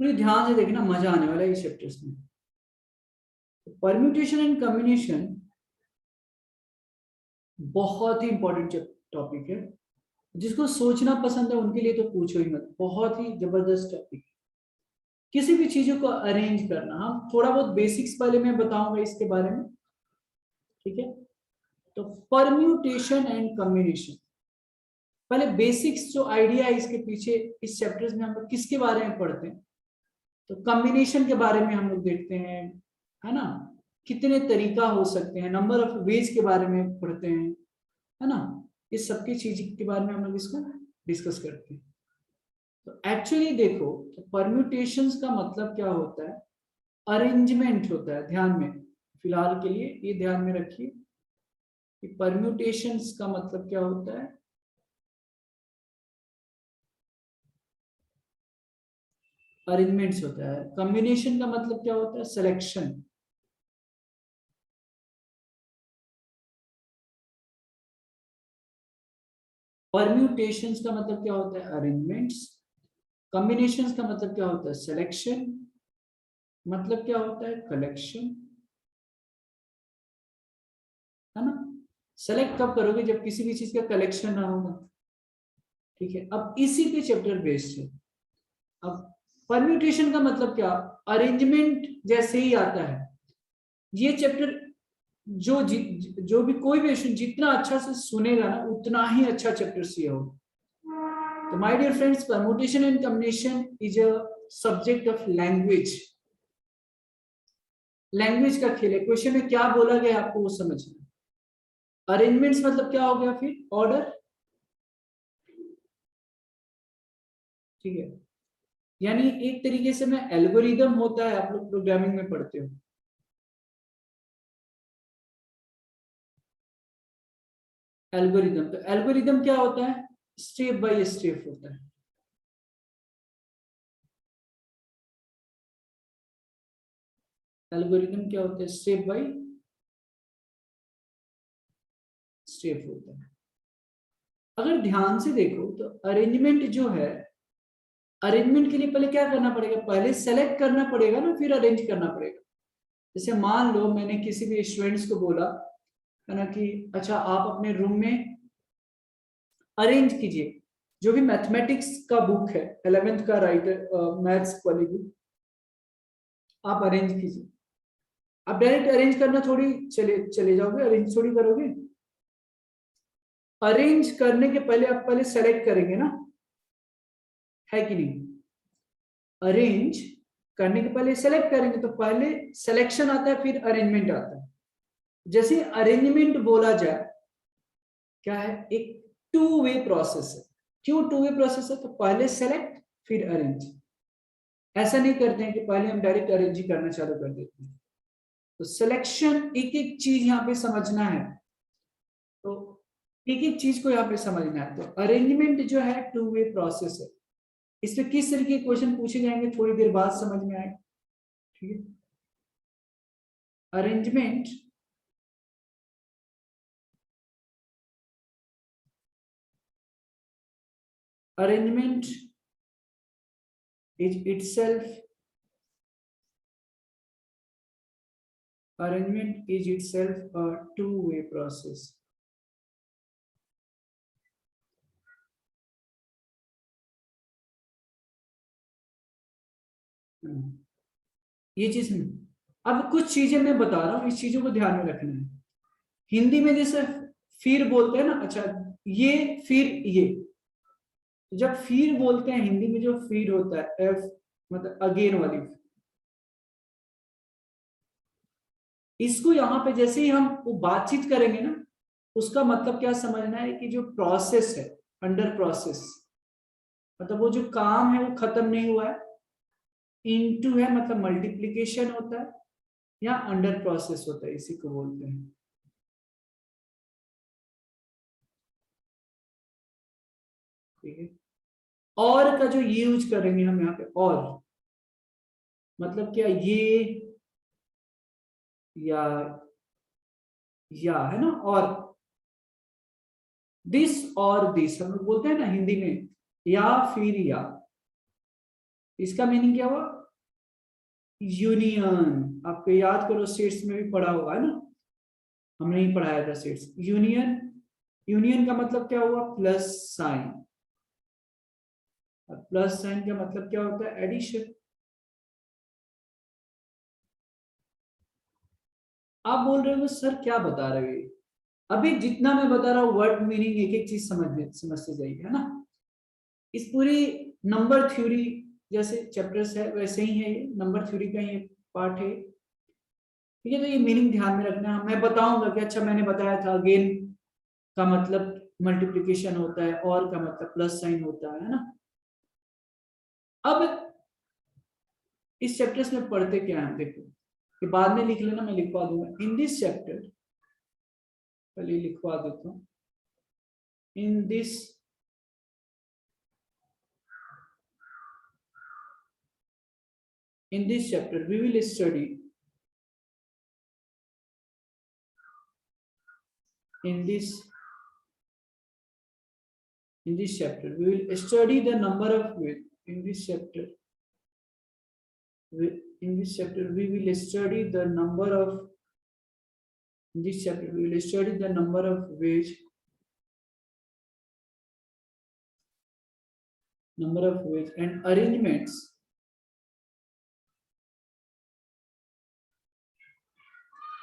पूरी ध्यान से देखना, मजा आने वाला है इस चैप्टर्स में। परम्यूटेशन एंड कॉम्बिनेशन बहुत ही इंपॉर्टेंट टॉपिक है। जिसको सोचना पसंद है उनके लिए तो पूछो ही मत, बहुत ही जबरदस्त टॉपिक। किसी भी चीजों को अरेंज करना, हम थोड़ा बहुत बेसिक्स पहले मैं बताऊंगा इसके बारे में, ठीक है। तो परम्यूटेशन एंड कॉम्बिनेशन, पहले बेसिक्स जो आइडिया है इसके पीछे, इस चैप्टर्स में हम लोग किसके बारे में पढ़ते हैं, तो कॉम्बिनेशन के बारे में हम लोग देखते हैं, है ना। कितने तरीका हो सकते हैं, नंबर ऑफ वेज के बारे में पढ़ते हैं, है ना। इस सबकी चीज के बारे में हम लोग इसको डिस्कस करते हैं। तो एक्चुअली देखो, तो परम्यूटेशंस का मतलब क्या होता है, अरेंजमेंट होता है। ध्यान में, फिलहाल के लिए ये ध्यान में रखिए कि परम्यूटेशंस का मतलब क्या होता है, अरेंजमेंट्स होता है। कॉम्बिनेशन का मतलब क्या होता है, सिलेक्शन। परम्यूटेशंस का मतलब क्या होता है, अरेंजमेंट्स। कॉम्बिनेशंस का मतलब क्या होता है, सिलेक्शन। मतलब क्या होता है, कलेक्शन, है ना। सेलेक्ट कब करोगे, जब किसी भी चीज का कलेक्शन ना होगा, ठीक है। अब इसी पे चैप्टर बेस्ड है। अब परम्यूटेशन का मतलब क्या, अरेंजमेंट जैसे ही आता है। ये चैप्टर जो भी कोई भी स्टूडेंट जितना अच्छा से सुनेगा ना, उतना ही अच्छा चैप्टर से होगा। तो my dear friends, permutation and combination is a subject of language. Language का खेल है, क्वेश्चन में क्या बोला गया आपको वो समझना। अरेंजमेंट्स मतलब क्या हो गया, फिर ऑर्डर, ठीक है। यानी एक तरीके से में एल्गोरिदम होता है, आप लोग प्रोग्रामिंग में पढ़ते हो। एल्गोरिदम, तो एल्गोरिदम क्या होता है, स्टेप बाय स्टेप होता है। एल्गोरिदम क्या होता है, स्टेप बाय स्टेप होता है। अगर ध्यान से देखो तो अरेंजमेंट जो है, अरेंजमेंट के लिए पहले क्या करना पड़ेगा, पहले सेलेक्ट करना पड़ेगा ना, फिर अरेंज करना पड़ेगा। जैसे मान लो मैंने किसी भी स्टूडेंट्स को बोला, है ना, कि अच्छा आप अपने रूम में अरेंज कीजिए जो भी मैथमेटिक्स का बुक है, 11th का राइटर मैथ्स वाली बुक, आप अरेंज कीजिए। आप डायरेक्ट अरेंज करना थोड़ी चले चले जाओगे, अरेंज थोड़ी करोगे। अरेंज करने के पहले आप पहले सेलेक्ट करेंगे ना, है कि नहीं। अरेंज करने के पहले सेलेक्ट करेंगे, तो पहले सिलेक्शन आता है, फिर अरेंजमेंट आता है। जैसे अरेंजमेंट बोला जाए, क्या है, एक टू वे प्रोसेस है। क्यों टू वे प्रोसेस है, तो पहले सेलेक्ट फिर अरेंज। ऐसा नहीं करते हैं कि पहले हम डायरेक्ट अरेंज ही करना चालू कर देते हैं। तो सिलेक्शन, एक एक चीज यहाँ पे समझना है, तो एक एक चीज को यहाँ पे समझना है। तो अरेंजमेंट जो है टू वे प्रोसेस है। इसमें किस तरीके के क्वेश्चन पूछे जाएंगे थोड़ी देर बाद समझ में आएगा, ठीक है। Arrangement arrangement is itself a two-way process. ये चीज नहीं। अब कुछ चीजें मैं बता रहा हूँ, इस चीजों को ध्यान में रखना है। हिंदी में जैसे फिर बोलते हैं ना, अच्छा ये फिर ये, जब फिर बोलते हैं हिंदी में, जो फिर होता है एफ, मतलब अगेन वाली, इसको यहाँ पे जैसे ही हम वो बातचीत करेंगे ना, उसका मतलब क्या समझना है कि जो प्रोसेस है, अंडर प्रोसेस, मतलब वो जो काम है वो खत्म नहीं हुआ है। इनटू है मतलब मल्टीप्लीकेशन होता है, या अंडर प्रोसेस होता है, इसी को बोलते हैं, ठीक है। और का जो यूज करेंगे हम यहाँ पे, और मतलब क्या, ये या है ना, और दिस और दिस हम लोग बोलते हैं ना हिंदी में, या फिर या, इसका मीनिंग क्या हुआ? यूनियन। आपको याद करो सेट्स में भी पढ़ा होगा, है ना? हमने ही पढ़ाया था सेट्स। यूनियन, यूनियन का मतलब क्या हुआ? Plus sign. और प्लस साइन का मतलब क्या होता है? एडिशन। आप बोल रहे हो सर क्या बता रहे हो? अभी जितना मैं बता रहा हूँ वर्ड मीनिंग एक एक चीज समझते जाइए, है ना? इस पूरी नंबर थ्योरी जैसे चैप्टर्स है वैसे ही है, ये नंबर थ्योरी का ये पार्ट है। ठीक है, तो ये मीनिंग ध्यान में रखना। मैं बताऊंगा कि अच्छा मैंने बताया था गेन का मतलब मल्टीप्लिकेशन होता है, और का मतलब प्लस साइन होता है ना? अब इस चैप्टर्स में पढ़ते क्या है देखो, कि बाद में लिख लेना, मैं लिखवा दूंगा। इन दिस चैप्टर, पहले लिखवा देता हूँ। In this chapter we will study in this chapter we will study the number of ways. In this chapter we will study the number of in this chapter we will study the number of ways and arrangements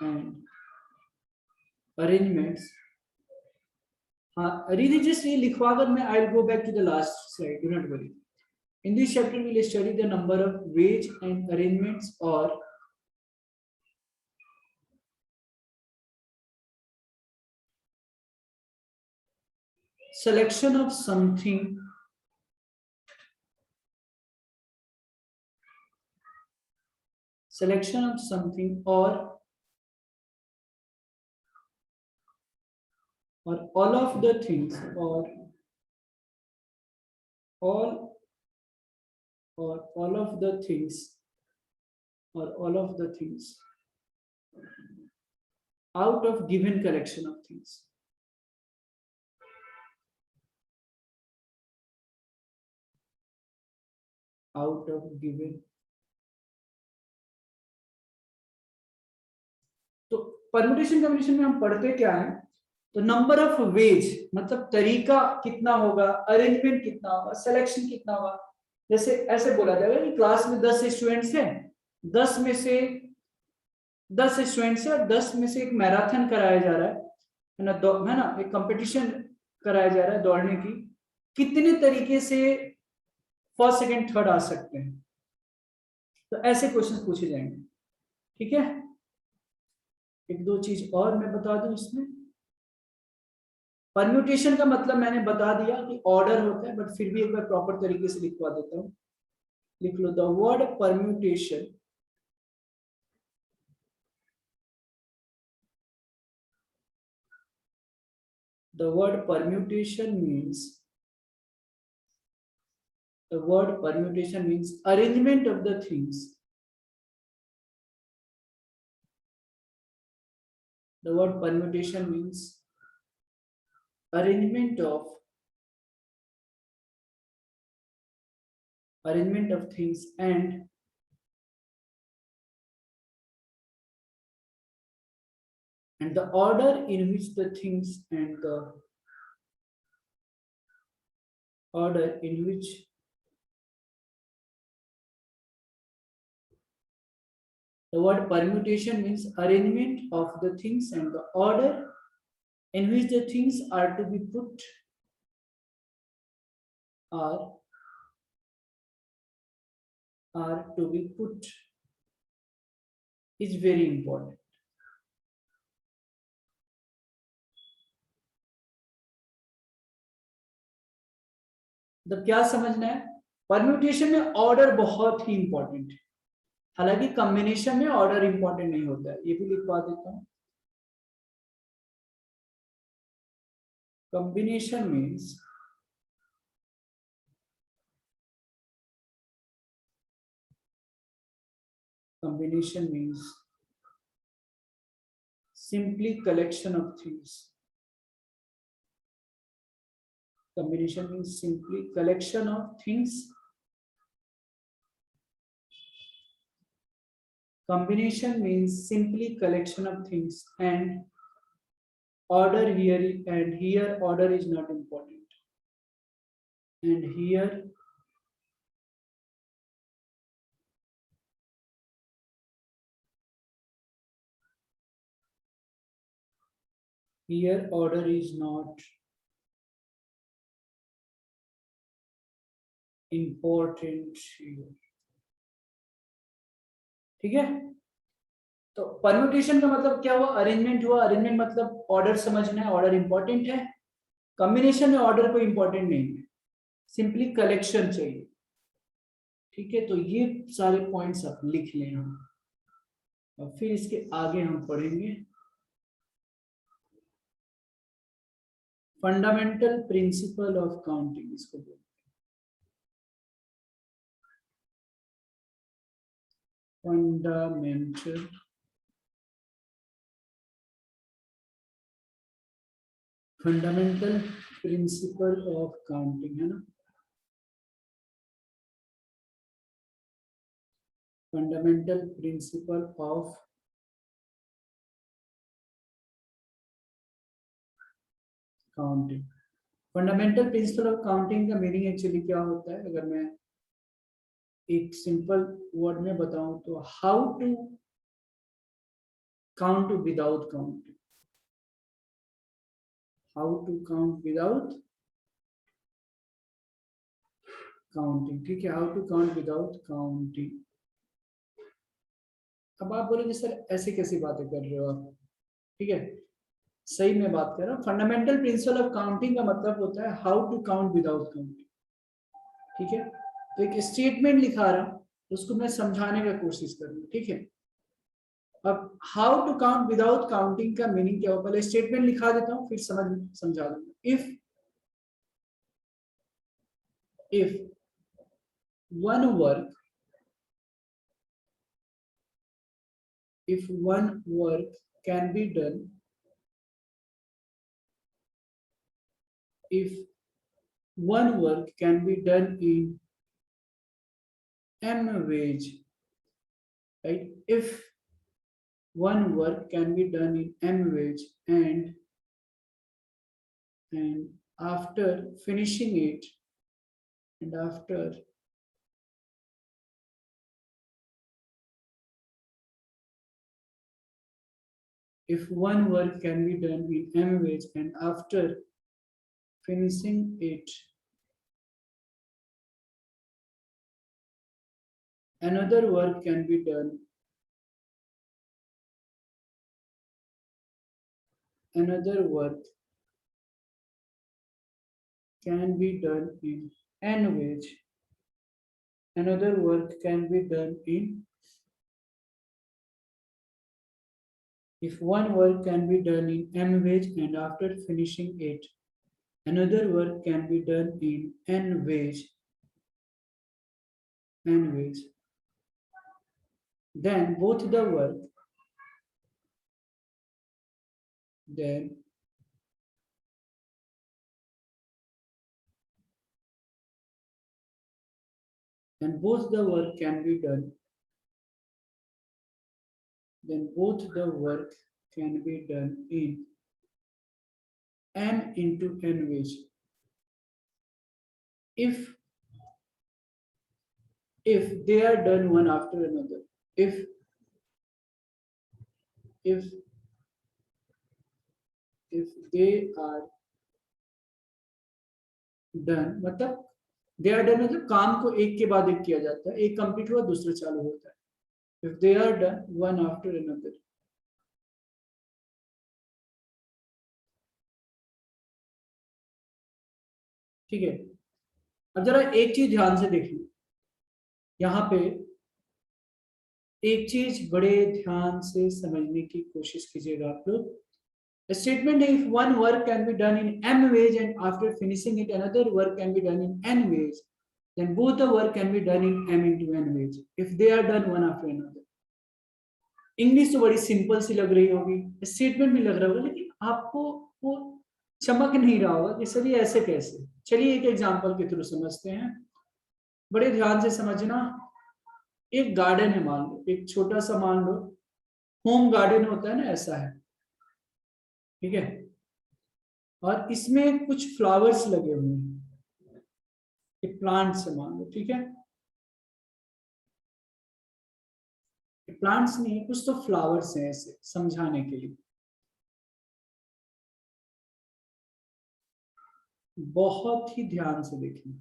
and arrangements. हाँ Ridhi just ये लिखवा कर मैं I will go back to the last slide, do not worry. In this chapter we will study the number of ways and arrangements or selection of something or all of the things all all of the things all of the things out of given collection of things. Out of given. तो permutation combination में हम पढ़ते क्या है? तो number of veg मतलब तरीका कितना होगा, अरेंजमेंट कितना होगा, सिलेक्शन कितना होगा. जैसे ऐसे बोला जाएगा कि क्लास में 10 स्टूडेंट्स हैं, 10 में से 10 स्टूडेंट्स है और 10 में से एक मैराथन कराया जा रहा है ना, है ना, एक कंपटीशन कराया जा रहा है दौड़ने की. कितने तरीके से फर्स्ट सेकंड थर्ड आ सकते हैं? तो ऐसे क्वेश्चंस पूछे जाएंगे. ठीक है, एक दो चीज और मैं बता दूं इसमें. परम्यूटेशन का मतलब मैंने बता दिया कि ऑर्डर होता है, बट फिर भी एक बार प्रॉपर तरीके से लिखवा देता हूं. लिख लो the word permutation. The word permutation means arrangement of the things. The word permutation means arrangement of things and the order in which the things and the order in which the word permutation means arrangement of the things and the order in which the things are to be put is very important. तो क्या समझना है? Permutation में order बहुत ही important है, हालांकि combination में order important नहीं होता है. ये भी लिखवा देता हूं. Combination means simply collection of things. Combination means simply collection of things combination means simply collection of things, and order here order is not important, and here order is not important here. ठीक है, तो permutation का मतलब क्या हुआ, arrangement हुआ, arrangement मतलब order समझना है, ऑर्डर इंपॉर्टेंट है। कॉम्बिनेशन में ऑर्डर कोई इंपॉर्टेंट नहीं है, सिंपली कलेक्शन चाहिए। ठीक है, तो ये सारे पॉइंट्स आप लिख लें हम, और फिर इसके आगे हम पढ़ेंगे फंडामेंटल प्रिंसिपल ऑफ काउंटिंग, इसको बोलते हैं फंडामेंटल प्रिंसिपल ऑफ काउंटिंग, है ना, fundamental principle of counting. Fundamental principle of counting का मीनिंग एक्चुअली क्या होता है, अगर मैं एक सिंपल वर्ड में बताऊं तो how to count without counting, how to count without counting. ठीक है, how to count without counting. अब आप बोलेंगे सर ऐसे कैसी बातें कर रहे हो आप, ठीक है, सही में बात कर रहा हूँ। फंडामेंटल प्रिंसिपल ऑफ काउंटिंग का मतलब होता है how to count without counting. ठीक है, तो एक स्टेटमेंट लिखा रहा हूं, उसको मैं समझाने का कोशिश करूंगा। ठीक है, अब how to count without counting का मीनिंग क्या हो, पहले स्टेटमेंट लिखा देता हूं, फिर समझा दूंगा। If one work can be done, if one work can be done in m ways, right? If one work can be done in m ways, and after finishing it, and after if one work can be done in m ways, and after finishing it, another work can be done, another work can be done in n ways, another work can be done in, if one work can be done in m ways, and after finishing it, another work can be done in n ways, then both the work, then and both the work can be done, then both the work can be done in m into n ways. If they are done one after another, if they are done, मतलब they are done मतलब काम को एक के बाद एक किया जाता है, एक कंप्लीट हुआ दूसरा चालू होता है। if they are done one after another, ठीक है। अब जरा एक चीज ध्यान से देखिए, यहाँ पे एक चीज बड़े ध्यान से समझने की कोशिश कीजिएगा आप लोग। स्टेटमेंट है if one work can be done in m ways, and after finishing it another work can be done in n ways, then both the work can be done in m into n ways, if they are done one after another। English तो बड़ी simple सी लग रही होगी, statement भी लग रहा होगा, लेकिन आपको वो चमक नहीं रहा होगा कि सर ये ऐसे कैसे। चलिए एक एग्जांपल के थ्रू समझते हैं, बड़े ध्यान से समझना। एक गार्डन है, मान लो एक छोटा सा, मान लो होम गार्डन होता है ना, ऐसा है, ठीक है। और इसमें कुछ फ्लावर्स लगे हुए हैं, ये प्लांट्स है मान लो, ठीक है। ये प्लांट्स नहीं है, कुछ तो फ्लावर्स हैं, ऐसे समझाने के लिए। बहुत ही ध्यान से देखना,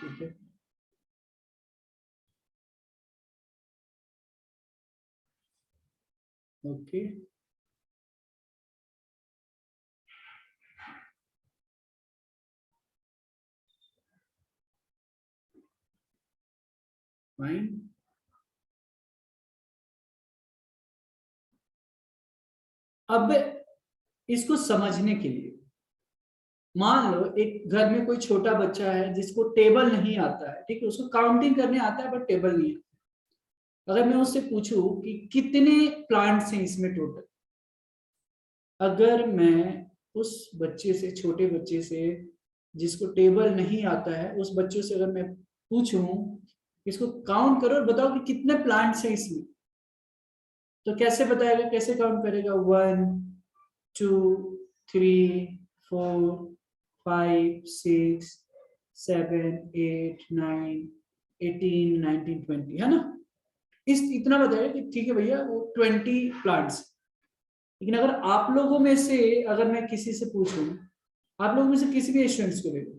ठीक है। Okay, fine. अब इसको समझने के लिए, मान लो एक घर में कोई छोटा बच्चा है जिसको टेबल नहीं आता है, ठीक है, उसको काउंटिंग करने आता है बट टेबल नहीं है। अगर मैं उससे पूछूं कि कितने प्लांट्स हैं इसमें टोटल, अगर मैं उस बच्चे से, छोटे बच्चे से जिसको टेबल नहीं आता है, उस बच्चों से अगर मैं पूछूं इसको काउंट करो और बताओ कि कितने प्लांट्स हैं इसमें, तो कैसे बताएगा, कैसे काउंट करेगा? 1 2 3 4 5 6 7 8 9 18 19 20, है ना? इस इतना बताएगा कि ठीक है भैया वो 20 प्लांट्स। लेकिन अगर आप लोगों में से, अगर मैं किसी से पूछूं, आप लोगों में से किसी भी स्टूडेंट्स को ले लो,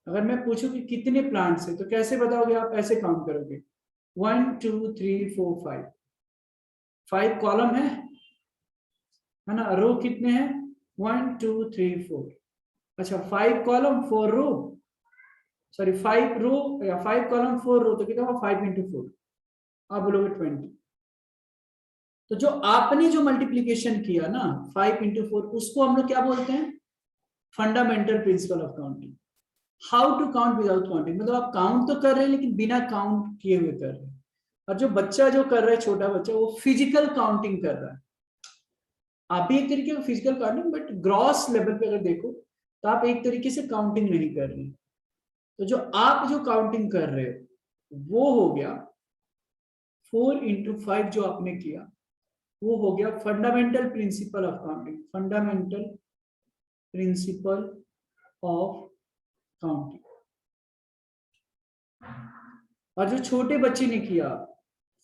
अगर मैं पूछूं कि कितने प्लांट्स है, तो कैसे बताओगे आप? ऐसे काउंट करोगे 1 2 3 4 5, 5 कॉलम है ना? रो कितने हैं? 1 2 3 4। अच्छा, 5 कॉलम 4 रो, सॉरी 5 रो या 5 कॉलम 4 रो, तो कितना हुआ? 5 इंटू 4, आप बोलोगे 20। तो जो आपने जो मल्टीप्लीकेशन किया ना 5 इंटू 4, उसको हम लोग क्या बोलते हैं? Fundamental principle of counting. How to count without counting, मतलब आप काउंट तो कर रहे हैं लेकिन बिना काउंट किए हुए कर रहे हैं। और जो बच्चा जो कर रहा है, छोटा बच्चा, वो फिजिकल काउंटिंग कर रहा है। आप भी एक तरीके का physical counting, but gross level पे अगर देखो तो आप एक तरीके से काउंटिंग नहीं कर रहे। तो जो आप जो काउंटिंग कर रहे हो वो हो गया 4 इंटू 5 जो आपने किया, वो हो गया fundamental principle of counting, fundamental principle of counting. और जो छोटे बच्चे ने किया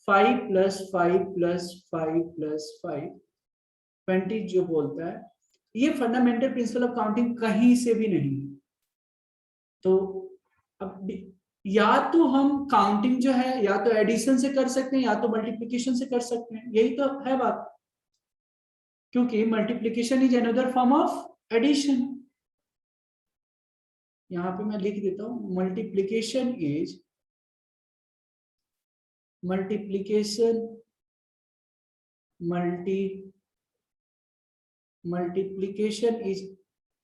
5 प्लस 5 प्लस 5 प्लस 5 20 जो बोलता है, ये फंडामेंटल प्रिंसिपल ऑफ काउंटिंग कहीं से भी नहीं है। तो अब या तो हम काउंटिंग जो है या तो एडिशन से कर सकते हैं या तो मल्टीप्लिकेशन से कर सकते हैं, यही तो है बात। क्योंकि multiplication is another form of addition. यहां पे मैं लिख देता हूं, multiplication is multiplication is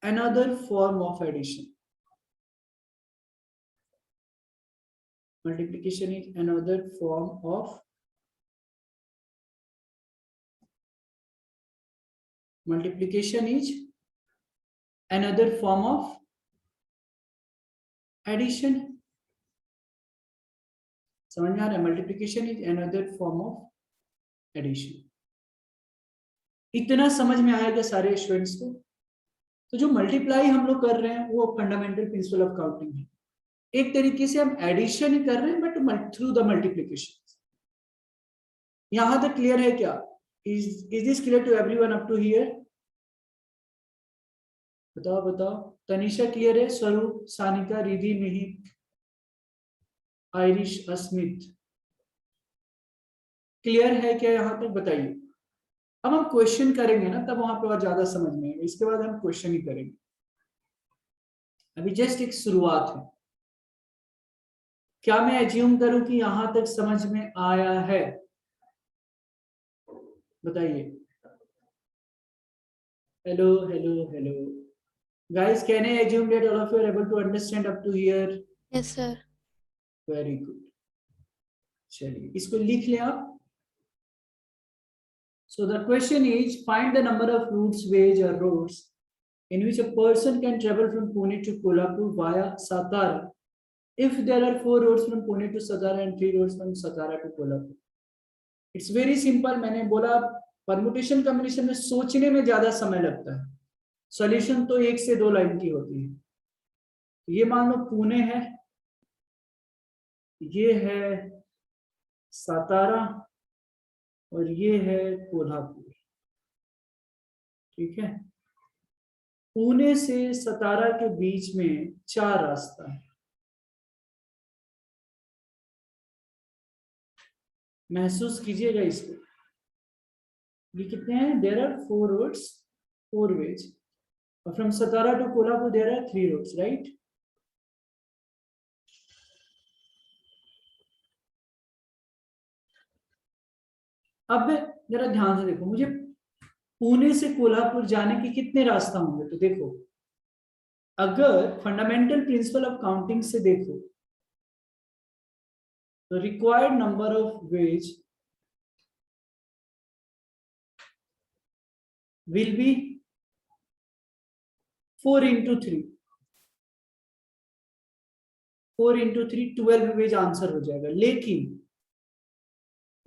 another form of addition. Multiplication is another form of addition. समझ में आ रहा है? Multiplication is another form of addition. इतना समझ में आएगा सारे स्टूडेंट्स को? तो जो मल्टीप्लाई हम लोग कर रहे हैं वो फंडामेंटल प्रिंसिपल ऑफ काउंटिंग है। एक तरीके से हम एडिशन ही कर रहे हैं बट थ्रू द मल्टीप्लिकेशन। यहां तक क्लियर है क्या? Is this clear to everyone up to here? बताओ बताओ। तनिषा क्लियर है? स्वरूप, सानिका, रिधि, मिहिर, आयरिश, अस्मित, क्लियर है क्या यहां तक? बताइए। अब हम क्वेश्चन करेंगे ना, तब वहां पे और ज्यादा समझ में आएगा। इसके बाद हम क्वेश्चन ही करेंगे, अभी जस्ट एक शुरुआत है। क्या मैं एज्यूम करूं कि यहां तक समझ में आया है? बताइए। Hello hello hello guys, can I assume that all of you are able to understand up to here? Yes sir. Very good. चलिए इसको लिख लें आप। So the question is, find the number of routes, ways or roads in which a person can travel from Pune to Kolhapur via Satara if there are 4 roads from Pune to Satara and 3 roads from Satara to Kolhapur. It's very simple. मैंने बोला permutation combination में सोचने में ज्यादा समय लगता है, solution तो 1 से 2 लाइन की होती है. ये मान लो पुणे है, ये है सातारा और ये है कोल्हापुर. ठीक है, पुणे से सतारा के बीच में 4 रास्ता है. महसूस कीजिएगा इसको. ये कितने हैं? There are 4 roads, 4 ways. और from Satara to Kolhapur there are 3 roads, right? अब जरा ध्यान से देखो, मुझे पुणे से कोल्हापुर जाने के कितने रास्ता होंगे? तो देखो, अगर फंडामेंटल प्रिंसिपल ऑफ काउंटिंग से देखो तो required number of ways will be 4 into 3. 4 into 3 12 ways answer हो जाएगा. लेकिन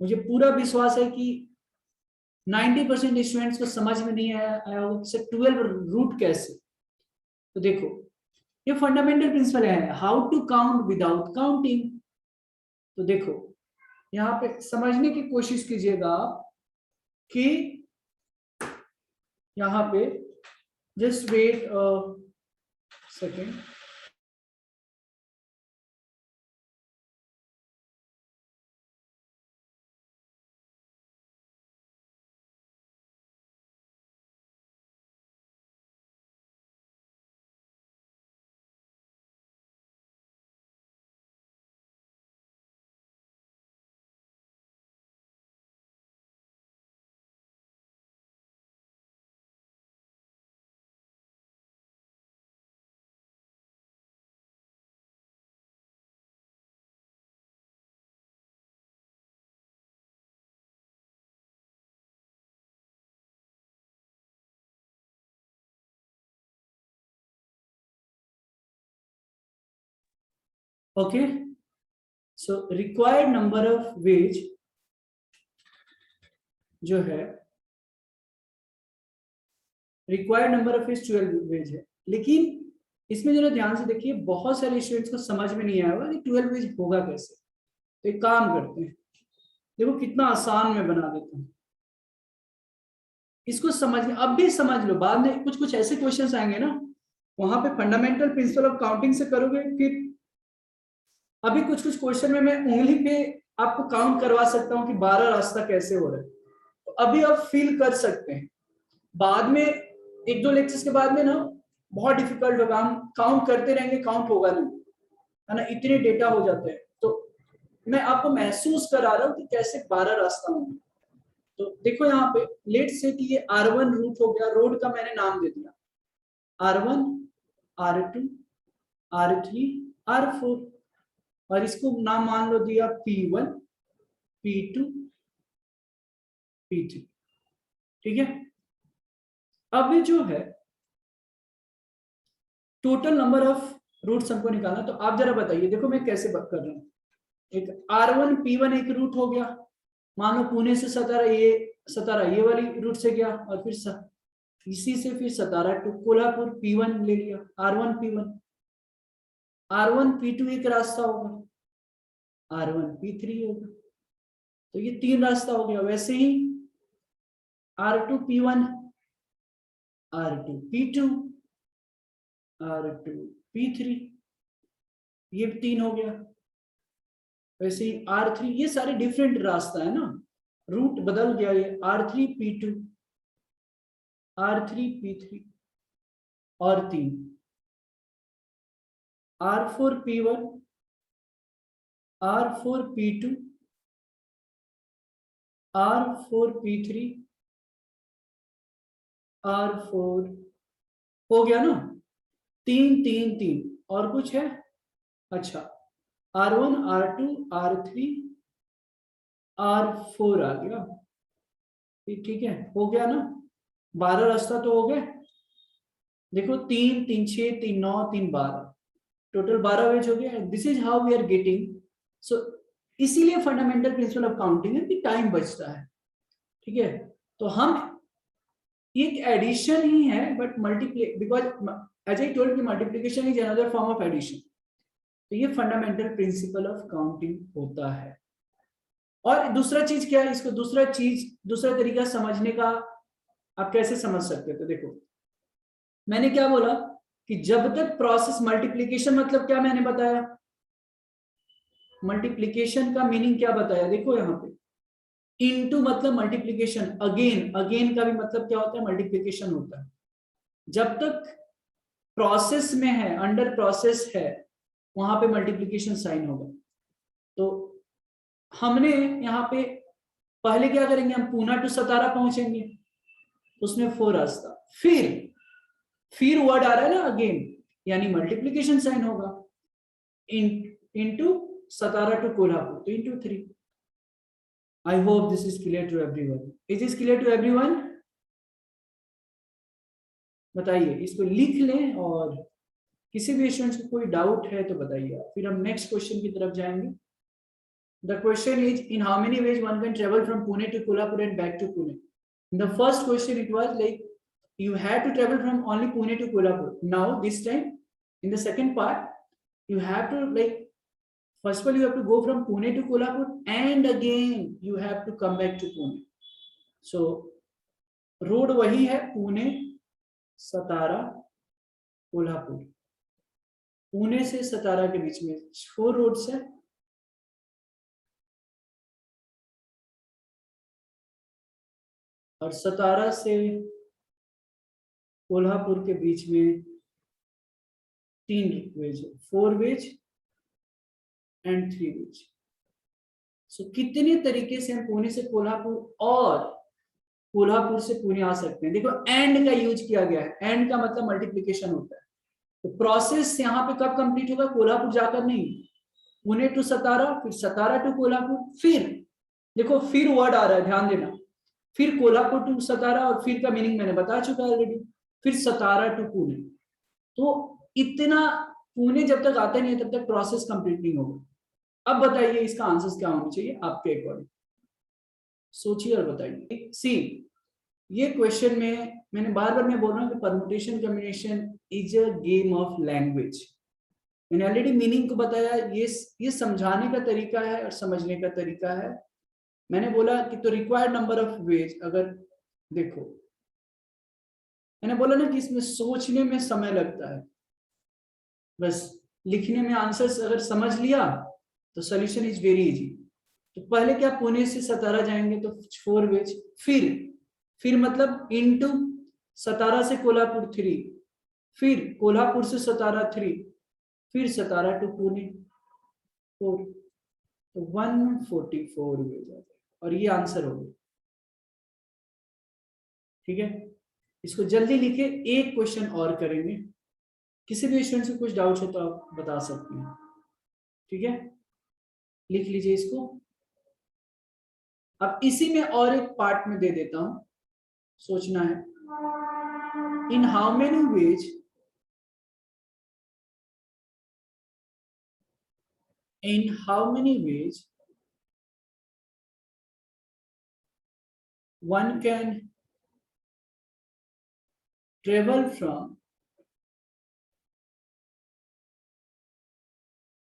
मुझे पूरा विश्वास है कि 90% स्टूडेंट्स को समझ में नहीं आया होगा कि 12 रूट कैसे. तो देखो, ये फंडामेंटल प्रिंसिपल है, how to count without counting. तो देखो, यहाँ पे समझने की कोशिश कीजिएगा कि यहाँ पे just wait second. Okay, so required number of ways जो है, required number of ways 12 ways है. लेकिन इसमें जरा ध्यान से देखिए, बहुत सारे स्टूडेंट्स को समझ में नहीं आया होगा कि 12 वेज होगा कैसे. तो एक काम करते हैं, देखो कितना आसान मैं बना देता हूँ इसको. समझ, अब भी समझ लो, बाद में कुछ कुछ ऐसे क्वेश्चंस आएंगे ना, वहां पे फंडामेंटल प्रिंसिपल ऑफ काउंटिंग से करोगे. फिर अभी कुछ कुछ क्वेश्चन में मैं उंगली पे आपको काउंट करवा सकता हूँ कि 12 रास्ता कैसे हो रहा है. तो अभी आप फील कर सकते हैं. बाद में 1-2 लेक्चर्स के बाद में ना बहुत डिफिकल्ट होगा, हम काउंट करते रहेंगे, काउंट होगा नहीं, है ना, इतने डेटा हो जाते हैं. तो मैं आपको महसूस करा रहा हूँ कि कैसे 12 रास्ता होंगे. तो देखो यहाँ पे लेट से कि ये R1 रूट हो गया, रोड का मैंने नाम दे दिया R1, R2, R3, R4, और इसको नाम मान लो दिया P1, P2, P3. ठीक है, अब जो है टोटल नंबर ऑफ रूट्स हमको निकालना. तो आप जरा बताइए, देखो मैं कैसे बात कर रहा हूँ. एक R1 P1 एक रूट हो गया, मान लो पुणे से सतारा ये वाली रूट से गया, और फिर इसी से फिर सतारा टू कोल्हापुर P1 ले लिया, R1 P1. R1 P2 एक रास्ता होगा, R1 P3 होगा. तो ये 3 रास्ता हो गया. वैसे ही R2 P1, R2 P2, R2 P3, ये 3 हो गया. वैसे ही R3, ये सारे डिफरेंट रास्ता है ना, रूट बदल गया. ये R3 P2, R3 P3 और 3, R4 P1, R4 P2, R4 P3, R4. हो गया ना, 3 3 3. और कुछ है? अच्छा, R1 R2 R3 R4 आ गया. ठीक है, हो गया ना, 12 रास्ता तो हो गए. देखो 3 3 6 3 9 3 12. टोटल 12 वेज हो गया। This is how we are getting. So इसीलिए फंडामेंटल प्रिंसिपल ऑफ काउंटिंग है कि टाइम बचता है, ठीक है। तो हम एक एडिशन ही है, but multiply, because as I told कि multiplication is another form of addition. तो ये फंडामेंटल प्रिंसिपल ऑफ काउंटिंग होता है। और दूसरा चीज क्या है, इसको दूसरा तरीका समझने का आप कैसे समझ सकते हो? तो देखो, मैंने क्या बोला कि जब तक प्रोसेस मल्टीप्लिकेशन, मतलब क्या मैंने बताया, मल्टीप्लिकेशन का मीनिंग क्या बताया, देखो यहाँ पे इनटू मतलब मल्टीप्लिकेशन, अगेन, अगेन का भी मतलब क्या होता है, मल्टीप्लिकेशन होता है। जब तक प्रोसेस में है, अंडर प्रोसेस है, वहां पे मल्टीप्लिकेशन साइन होगा। तो हमने यहाँ पे पहले क्या करेंगे, हम पूना टू सतारा पहुंचेंगे, उसमें 4 रास्ता, फिर वर्ड आ रहा है ना अगेन, यानी मल्टीप्लिकेशन साइन होगा, इनटू सतारा टू कोल्हापुर, तो into 3। I hope this is clear to everyone. Is this clear to everyone? बताइए, इसको लिख लें, और किसी भी स्टूडेंट को कोई डाउट है तो बताइए, फिर हम नेक्स्ट क्वेश्चन की तरफ जाएंगे। The question is, in how many ways one can travel from Pune to Kolhapur and back to Pune? In the first question, it was like you had to travel from only Pune to Kolhapur. Now, this time, in the second part, you have to like, first of all, you have to go from Pune to Kolhapur, and again, you have to come back to Pune. So, road वही है, पुणे, सतारा, कोल्हापुर। पुणे से सतारा के बीच में 4 roads है, और सतारा से कोल्हापुर के बीच में 3 वेज, 4 वेज एंड 3 वेज। सो कितने तरीके से हम पुणे से कोल्हापुर और कोल्हापुर से पुणे आ सकते हैं? देखो, एंड का यूज किया गया है, एंड का मतलब मल्टीप्लिकेशन होता है। तो प्रोसेस यहाँ पे कब कंप्लीट होगा, कोल्हापुर जाकर नहीं, पुणे टू सतारा, फिर सतारा टू कोल्हापुर, फिर देखो फिर वर्ड आ रहा है, ध्यान देना, फिर कोल्हापुर टू सतारा, और फिर का मीनिंग मैंने बता चुका है ऑलरेडी, फिर सतारा टू पुणे। तो इतना पुणे जब तक आता नहीं है तब तक प्रोसेस कंप्लीट नहीं होगा। अब बताइए इसका आंसर क्या होना चाहिए आपके अकॉर्डिंग, सोचिए और बताइए। सी, ये क्वेश्चन में मैंने बार बार मैं बोल रहा हूँ कि permutation combination is a game of language. मैंने ऑलरेडी मीनिंग को बताया, ये समझाने का तरीका है और समझने का तरीका है। मैंने बोला कि तो रिक्वायर्ड नंबर ऑफ वेज, अगर देखो मैंने बोला ना कि इसमें सोचने में समय लगता है, बस लिखने में आंसर्स अगर समझ लिया तो सॉल्यूशन इज वेरी इजी। तो पहले क्या, पुणे से सतारा जाएंगे तो 4 वेज, फिर मतलब इनटू सतारा से कोल्हापुर 3, फिर कोल्हापुर से सतारा 3, फिर सतारा टू पुणे 4, तो 144 वेज आ जाए, और ये आंसर हो गया। ठीक है, इसको जल्दी लिखे, एक क्वेश्चन और करेंगे। किसी भी स्टूडेंट से कुछ डाउट हो तो आप बता सकते हैं, ठीक है, लिख लीजिए इसको। अब इसी में और एक पार्ट में दे देता हूं, सोचना है, in how many ways one can travel from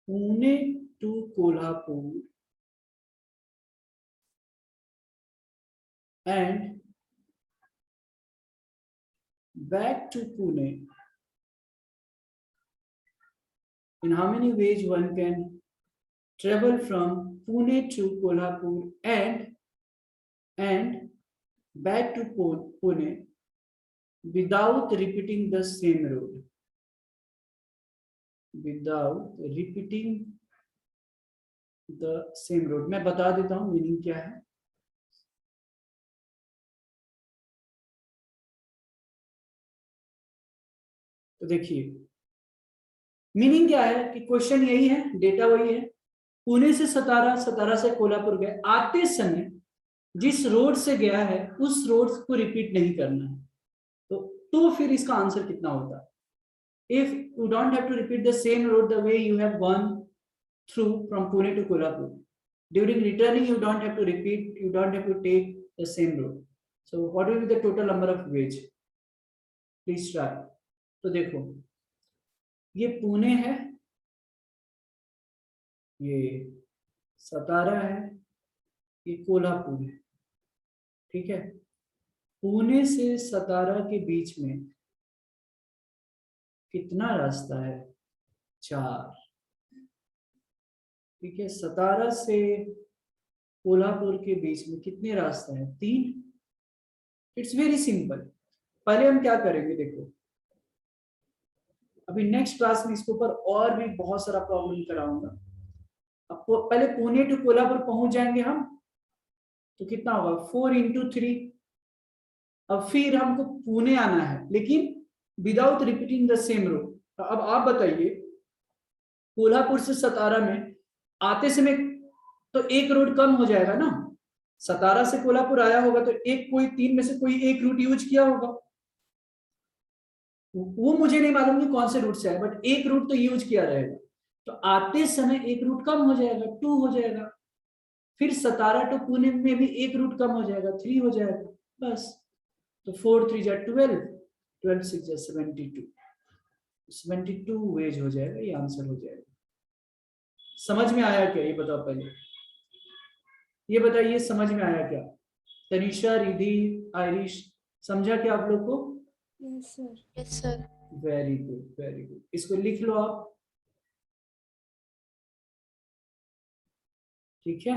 Pune to Kolhapur and back to Pune. In how many ways one can travel from Pune to Kolhapur and back to Pune without repeating the same road? Without repeating the same road. मैं बता देता हूं meaning क्या है। तो देखिए meaning क्या है कि क्वेश्चन यही है, डेटा वही है, पुणे से सतारा, सतारा से कोल्हापुर गए, आते समय जिस रोड से गया है उस रोड को रिपीट नहीं करना है। तो फिर इसका आंसर कितना होता है? if you don't have to repeat the same road the way you have gone through from Pune to Kolhapur, during returning you don't have to repeat, you don't have to take the same road. So what will be the total number of ways? Please try. तो देखो ये पुणे है, ये सतारा है, ये कोल्हापुर है, ठीक है। पुणे से सतारा के बीच में कितना रास्ता है? 4, ठीक है। सतारा से कोल्हापुर के बीच में कितने रास्ते हैं? 3। It's very simple. पहले हम क्या करेंगे, देखो अभी नेक्स्ट क्लास में इसके ऊपर और भी बहुत सारा प्रॉब्लम कराऊंगा। अब पहले पुणे टू कोल्हापुर पहुंच जाएंगे हम, तो कितना होगा? 4 × 3। अब फिर हमको पुणे आना है, लेकिन without repeating the same road. तो अब आप बताइए, कोल्हापुर से सतारा में आते समय तो एक रोड कम हो जाएगा ना। सतारा से कोल्हापुर आया होगा तो एक कोई 3 में से कोई एक रूट यूज किया होगा। वो मुझे नहीं मालूम कि कौन से रूट से आया, बट एक रूट तो यूज किया रहेगा। तो आते समय एक रूट कम हो जाएगा, 2 हो जाएगा। फिर सतारा टू पुणे में भी एक रूट कम हो जाएगा, 3 हो जाएगा, बस। तो 4 × 3 = 12, 12 × 6 = 72, 72 वेज हो जाएगा, ये आंसर हो जाएगा। समझ में आया क्या? ये बताओ पहले, ये बताइए समझ में आया क्या? तनिषा, रिधि, आयरिश, समझा क्या आप लोग को? Yes sir. Yes sir. Very good, very good. इसको लिख लो आप, ठीक है।